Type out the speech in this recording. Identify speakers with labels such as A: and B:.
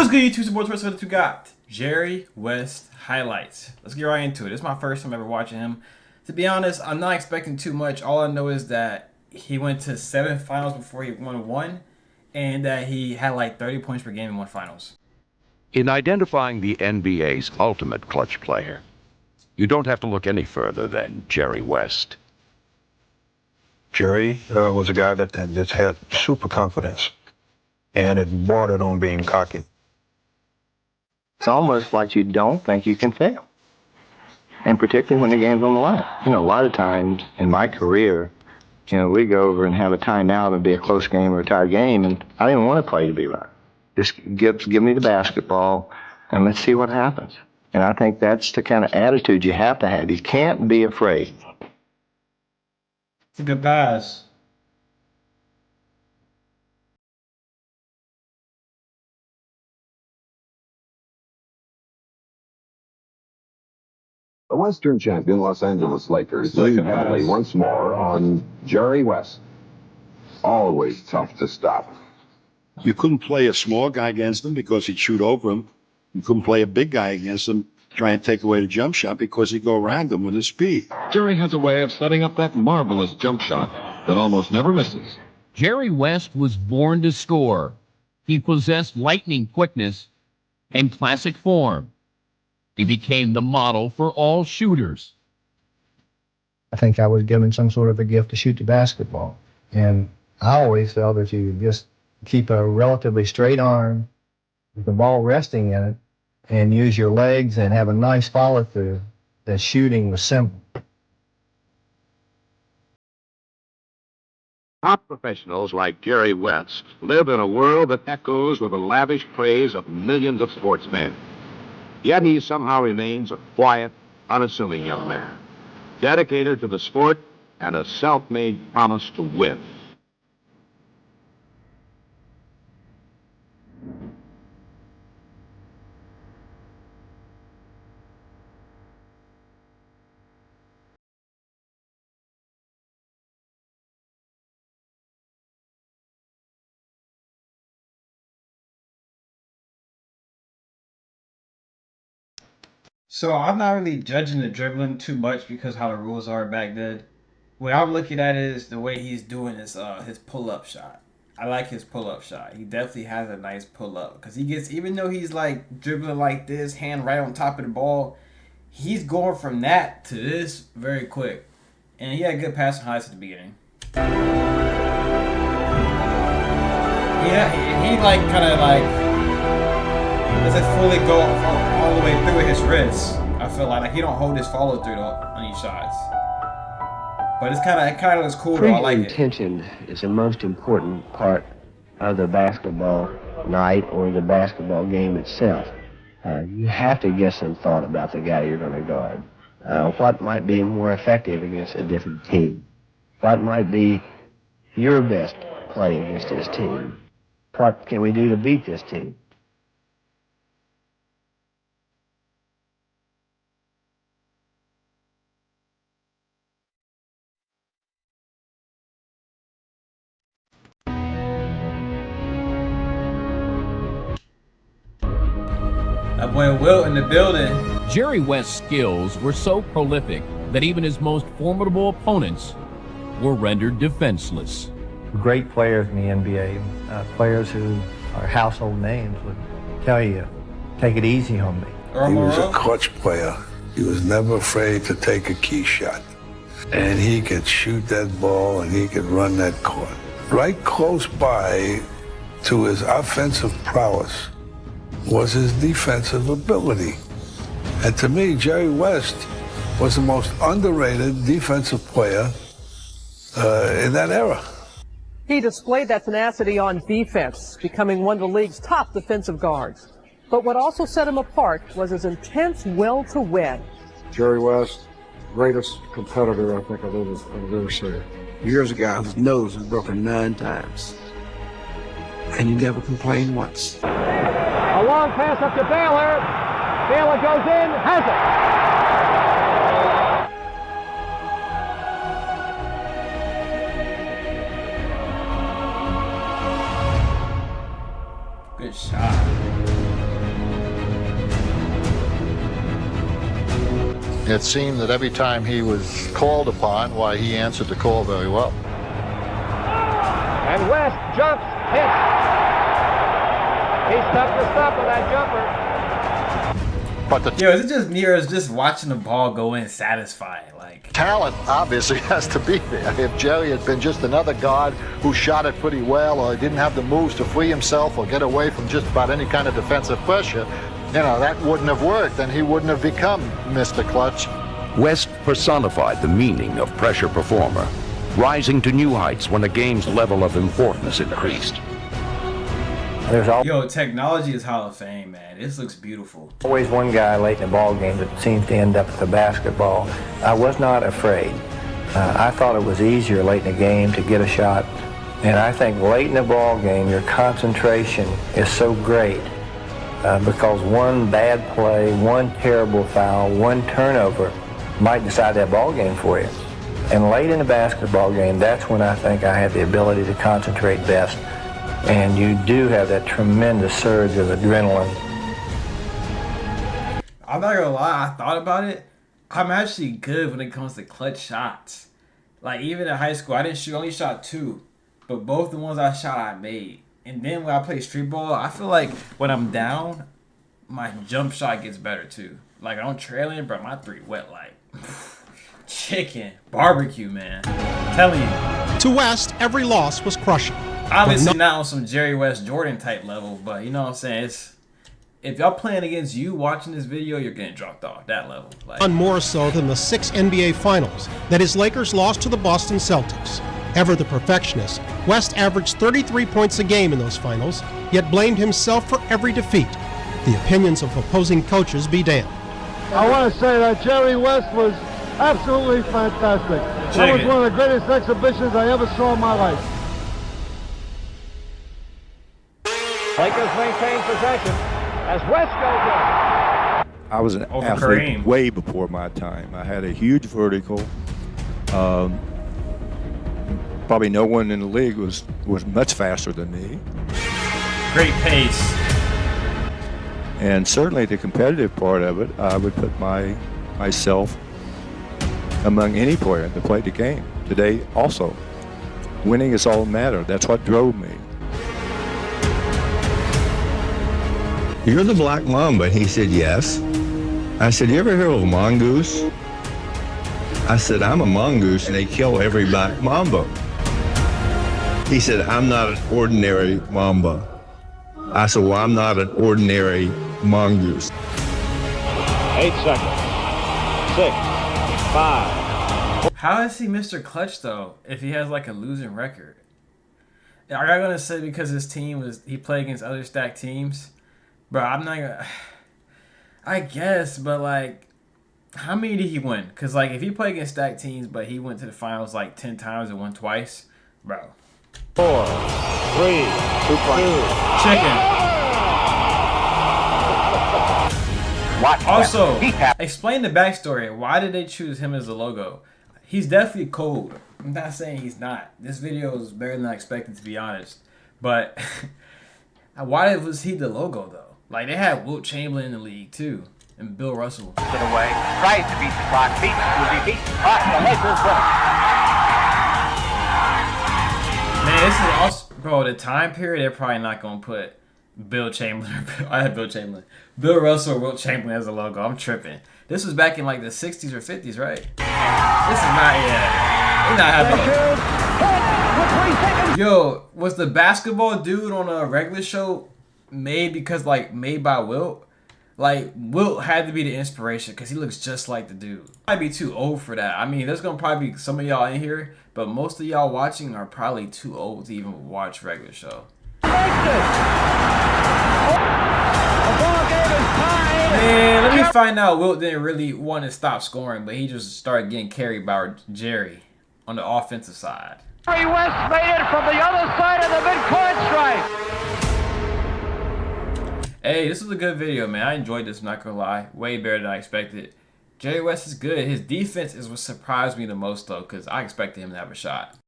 A: What's good, YouTube supporters? First of all, we got Jerry West highlights. Let's get right into it. This is my first time ever watching him. To be honest, I'm not expecting too much. All I know is that he went to 7 finals before he won one, and that he had like 30 points per game in 1 finals.
B: In identifying the NBA's ultimate clutch player, you don't have to look any further than Jerry West.
C: Jerry was a guy that just had super confidence, and it bordered on being cocky.
D: It's almost like you don't think you can fail. And particularly when the game's on the line. A lot of times in my career, we go over and have a timeout and be a close game or a tied game, and I don't even want to play to be right. Just give me the basketball, and let's see what happens. And I think that's the kind of attitude you have to have. You can't be afraid.
A: It's a good pass.
E: The Western champion Los Angeles Lakers lead heavily once more on Jerry West. Always tough to stop.
F: You couldn't play a small guy against him because he'd shoot over him. You couldn't play a big guy against him, try and take away the jump shot because he'd go around him with his speed.
E: Jerry has a way of setting up that marvelous jump shot that almost never misses.
G: Jerry West was born to score. He possessed lightning quickness and classic form. He became the model for all shooters.
H: I think I was given some sort of a gift to shoot the basketball. And I always felt that you just keep a relatively straight arm with the ball resting in it and use your legs and have a nice follow through. The shooting was simple.
B: Top professionals like Jerry West live in a world that echoes with the lavish praise of millions of sportsmen. Yet he somehow remains a quiet, unassuming young man, dedicated to the sport and a self-made promise to win.
A: So I'm not really judging the dribbling too much because how the rules are back then. What I'm looking at is the way he's doing his pull-up shot. I like his pull-up shot. He definitely has a nice pull-up because he gets, even though he's like dribbling like this, hand right on top of the ball, he's going from that to this very quick. And he had good passing highlights at the beginning. Yeah, he like kind of like doesn't fully go all the way through his wrist. I feel like he don't hold his follow through on these shots. But it kind of looks cool. Though. I like it.
D: Intention is the most important part of the basketball night or the basketball game itself. You have to get some thought about the guy you're going to guard. What might be more effective against a different team? What might be your best play against this team? What can we do to beat this team?
A: That boy Wilt in the building.
G: Jerry West's skills were so prolific that even his most formidable opponents were rendered defenseless.
H: Great players in the NBA, players who are household names, would tell you, take it easy on me.
I: He was a clutch player. He was never afraid to take a key shot. And he could shoot that ball and he could run that court. Right close by to his offensive prowess was his defensive ability. And to me, Jerry West was the most underrated defensive player in that era.
J: He displayed that tenacity on defense, becoming one of the league's top defensive guards. But what also set him apart was his intense will to win.
K: Jerry West, greatest competitor I think I've ever seen.
L: Here's a guy whose nose was broken 9 times, and he never complained once.
M: A long pass up to Baylor. Baylor goes in, has
A: it. Good shot.
N: It seemed that every time he was called upon, why, he answered the call very well.
M: And West jumps, hits. He's tough to stop with that jumper.
N: But the
A: Yo, is it just me or is just watching the ball go in satisfying? Like,
N: talent obviously has to be there. If Jerry had been just another guard who shot it pretty well, or didn't have the moves to free himself or get away from just about any kind of defensive pressure, you know, that wouldn't have worked, and he wouldn't have become Mr. Clutch.
O: West personified the meaning of pressure performer, rising to new heights when the game's level of importance increased.
A: Yo, technology is Hall of Fame, man. This looks beautiful.
H: Always one guy late in the ball game that seems to end up with the basketball. I was not afraid. I thought it was easier late in the game to get a shot. And I think late in the ball game, your concentration is so great because one bad play, one terrible foul, one turnover might decide that ball game for you. And late in the basketball game, that's when I think I had the ability to concentrate best. And you do have that tremendous surge of adrenaline.
A: I'm not gonna lie, I thought about it. I'm actually good when it comes to clutch shots. Like, even in high school, I didn't shoot, only shot 2. But both the ones I shot, I made. And then when I play street ball, I feel like when I'm down, my jump shot gets better too. Like, I'm trailing, but my 3 wet like chicken barbecue, man. I'm telling you.
P: To West, every loss was crushing.
A: Obviously not on some Jerry West Jordan type level, but you know what I'm saying? It's, if y'all playing against you watching this video, you're getting dropped off that level. Like,
P: None more so than the 6 NBA Finals that his Lakers lost to the Boston Celtics. Ever the perfectionist, West averaged 33 points a game in those finals, yet blamed himself for every defeat. The opinions of opposing coaches be damned.
Q: I want to say that Jerry West was absolutely fantastic. That was one of the greatest exhibitions I ever saw in my life.
M: Lakers maintain possession as West goes in.
F: I was an athlete way before my time. I had a huge vertical. Probably no one in the league was much faster than me.
A: Great pace.
F: And certainly the competitive part of it, I would put myself among any player that played the game. Today also, winning is all that matters. That's what drove me.
R: You're the Black Mamba. He said, yes. I said, you ever hear of a mongoose? I said, I'm a mongoose and they kill every black mamba. He said, I'm not an ordinary mamba. I said, well, I'm not an ordinary mongoose.
M: 8 seconds. 6, 5.
A: How is he Mr. Clutch though if he has like a losing record? Are y'all gonna say because his team he played against other stacked teams? Bro, I'm not gonna. I guess, but like, how many did he win? Because like, if he played against stacked teams, but he went to the finals like 10 times and won twice, bro.
M: 4, 3, 2,
A: chicken. Also, explain the backstory. Why did they choose him as the logo? He's definitely cold. I'm not saying he's not. This video is better than I expected, to be honest. But why was he the logo though? Like, they had Wilt Chamberlain in the league too, and Bill Russell.
S: Get away, tries to beat the clock, will be beat the clock, the Lakers win.
A: Man, this is also, bro, the time period, they're probably not going to put Bill Chamberlain. I had Bill Chamberlain. Bill Russell or Wilt Chamberlain as a logo. I'm tripping. This was back in like the 60s or 50s, right? This is not yet. They're not happening. Yo, was the basketball dude on a regular show made by Wilt? Like, Wilt had to be the inspiration because he looks just like the dude. Might be too old for that. I mean, there's gonna probably be some of y'all in here, but most of y'all watching are probably too old to even watch regular show. Man, let me find out Wilt didn't really want to stop scoring, but he just started getting carried by Jerry on the offensive side.
M: Jerry West made it from the other side of the midcourt stripe.
A: Hey, this was a good video, man. I enjoyed this, I'm not gonna lie. Way better than I expected. Jerry West is good. His defense is what surprised me the most, though, because I expected him to have a shot.